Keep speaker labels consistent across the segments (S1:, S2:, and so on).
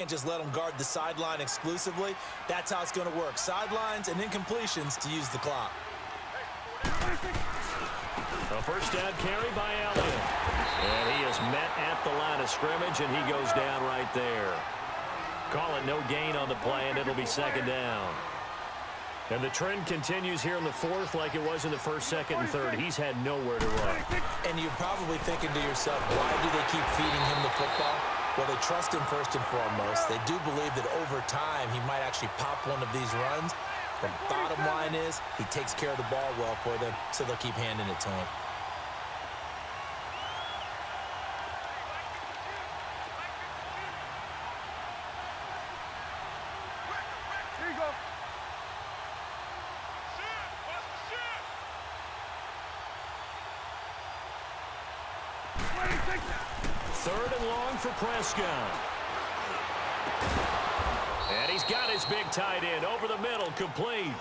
S1: Can't just let them guard the sideline exclusively. That's how it's going to work. Sidelines and incompletions to use the clock.
S2: A first down carry by Elliott. And he is met at the line of scrimmage, and he goes down right there. Call it no gain on the play, and it'll be second down. And the trend continues here in the fourth like it was in the first, second, and third. He's had nowhere to run.
S1: And you're probably thinking to yourself, why do they keep feeding him the football? Well, they trust him first and foremost. They do believe that over time he might actually pop one of these runs. The bottom line is he takes care of the ball well for them, so they'll keep handing it to him.
S3: Here you go.
S2: Third and long for Prescott. And he's got his big tight end over the middle, complete.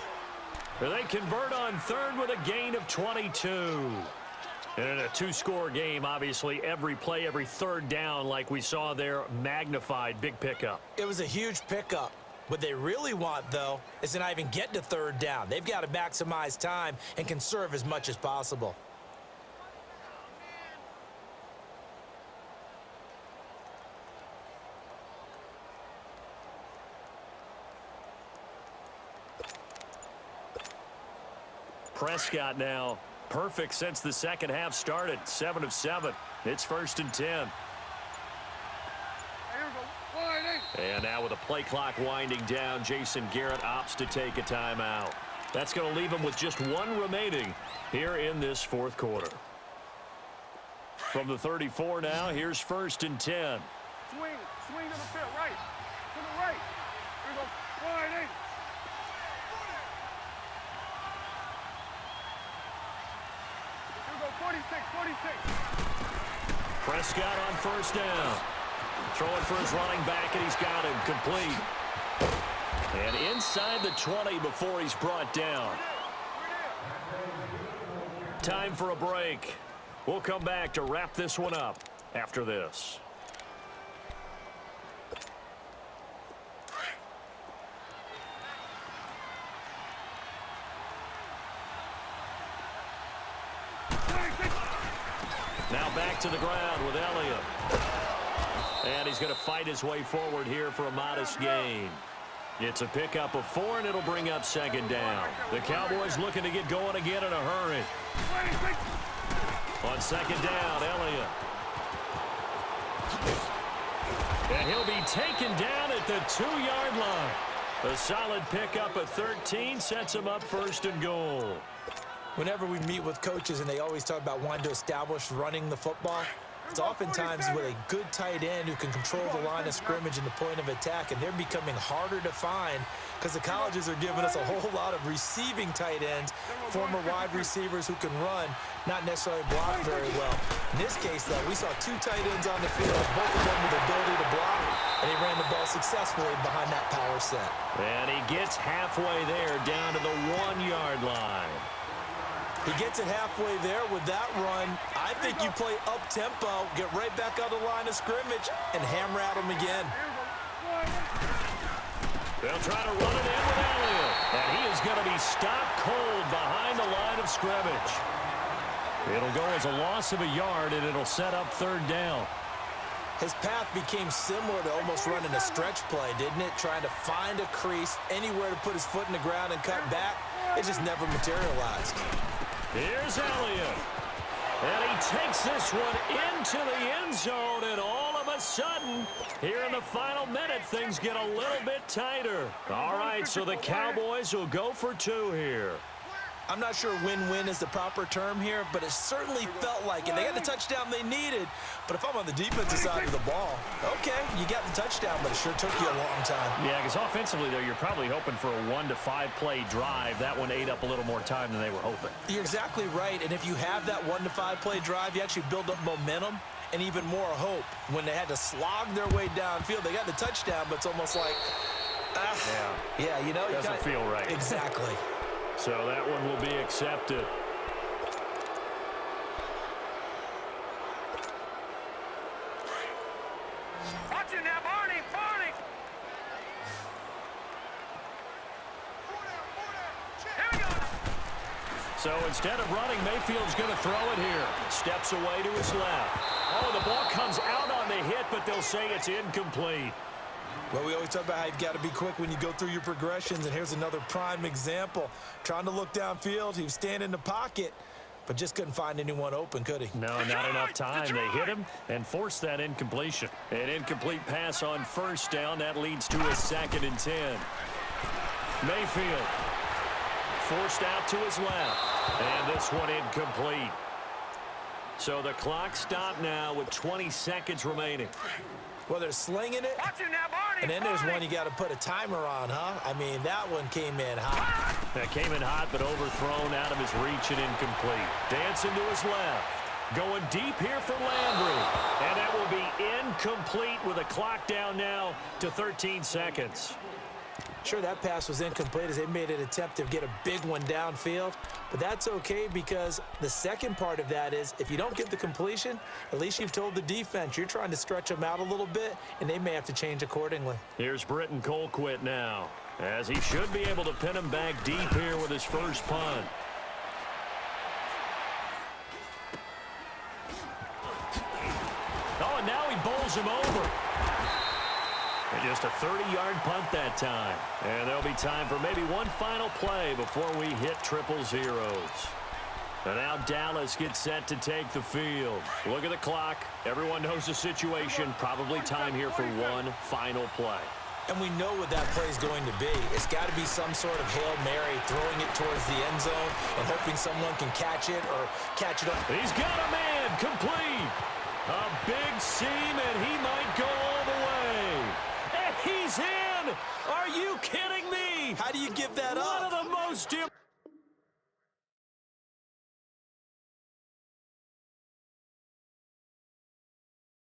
S2: They convert on third with a gain of 22. And in a two-score game, obviously, every play, every third down, like we saw there, magnified, big pickup.
S1: It was a huge pickup. What they really want, though, is to not even get to third down. They've got to maximize time and conserve as much as possible.
S2: Prescott now perfect since the second half started. 7 of 7. It's 1st and 10. And now with the play clock winding down, Jason Garrett opts to take a timeout. That's going to leave him with just one remaining here in this fourth quarter. From the 34 now, here's 1st and 10.
S3: Swing to the field, right. To the right. Here we go. Wide 8. Here we go, 46.
S2: Prescott on first down. Throwing for his running back, and he's got him complete. And inside the 20 before he's brought down. Time for a break. We'll come back to wrap this one up after this. Now back to the ground with Elliott. And he's going to fight his way forward here for a modest gain. It's a pickup of 4, and it'll bring up second down. The Cowboys looking to get going again in a hurry. On second down, Elliott. And he'll be taken down at the 2-yard line. A solid pickup of 13 sets him up 1st and goal.
S1: Whenever we meet with coaches and they always talk about wanting to establish running the football, it's oftentimes with a good tight end who can control the line of scrimmage and the point of attack, and they're becoming harder to find because the colleges are giving us a whole lot of receiving tight ends, former wide receivers who can run, not necessarily block very well. In this case, though, we saw 2 tight ends on the field, both of them with the ability to block, and he ran the ball successfully behind that power set.
S2: And he gets halfway there, down to the 1-yard line.
S1: He gets it halfway there with that run. I think you play up-tempo, get right back on the line of scrimmage, and hammer at him again.
S2: They'll try to run it in with Elliott. And he is going to be stopped cold behind the line of scrimmage. It'll go as a loss of a yard, and it'll set up 3rd down.
S1: His path became similar to almost running a stretch play, didn't it? Trying to find a crease, anywhere to put his foot in the ground and cut back. It just never materialized.
S2: Here's Elliott. And he takes this one into the end zone, and all of a sudden, here in the final minute, things get a little bit tighter. All right, so the Cowboys will go for 2 here.
S1: I'm not sure win-win is the proper term here, but it certainly felt like it. They got the touchdown they needed, but if I'm on the defensive side of the ball, okay, you got the touchdown, but it sure took you a long time.
S2: Yeah, because offensively, though, you're probably hoping for a 1 to 5 play drive. That one ate up a little more time than they were hoping.
S1: You're exactly right, and if you have that 1 to 5 play drive, you actually build up momentum and even more hope. When they had to slog their way downfield, they got the touchdown, but it's almost like, yeah, you know.
S2: Doesn't feel right.
S1: Exactly.
S2: So that one will be accepted.
S3: Watch it now, Barney!
S2: So instead of running, Mayfield's going to throw it here. Steps away to his left. Oh, the ball comes out on the hit, but they'll say it's incomplete.
S1: Well, we always talk about how you've got to be quick when you go through your progressions, and here's another prime example. Trying to look downfield, he was standing in the pocket, but just couldn't find anyone open, could he?
S2: No, not enough time. They hit him and forced that incompletion. An incomplete pass on first down. That leads to a 2nd and 10. Mayfield forced out to his left, and this one incomplete. So the clock stopped now with 20 seconds remaining.
S1: Well, they're slinging it, and then there's one you got to put a timer on, huh? I mean, that one came in hot.
S2: That came in hot, but overthrown out of his reach and incomplete. Dancing to his left. Going deep here for Landry. And that will be incomplete with a clock down now to 13 seconds.
S1: Sure, that pass was incomplete as they made an attempt to get a big one downfield, but that's okay because the second part of that is if you don't get the completion, at least you've told the defense you're trying to stretch them out a little bit, and they may have to change accordingly.
S2: Here's Britton Colquitt now, as he should be able to pin him back deep here with his first punt. Oh, and now he bowls him over. And just a 30-yard punt that time. And there'll be time for maybe one final play before we hit triple zeros. And now Dallas gets set to take the field. Look at the clock. Everyone knows the situation. Probably time here for one final play.
S1: And we know what that play is going to be. It's got to be some sort of Hail Mary, throwing it towards the end zone and hoping someone can catch it or catch it up.
S2: He's got a man complete. A big seam, and he might go all the way. And he's in. Are you kidding me?
S1: How do you give that up?
S2: One of the most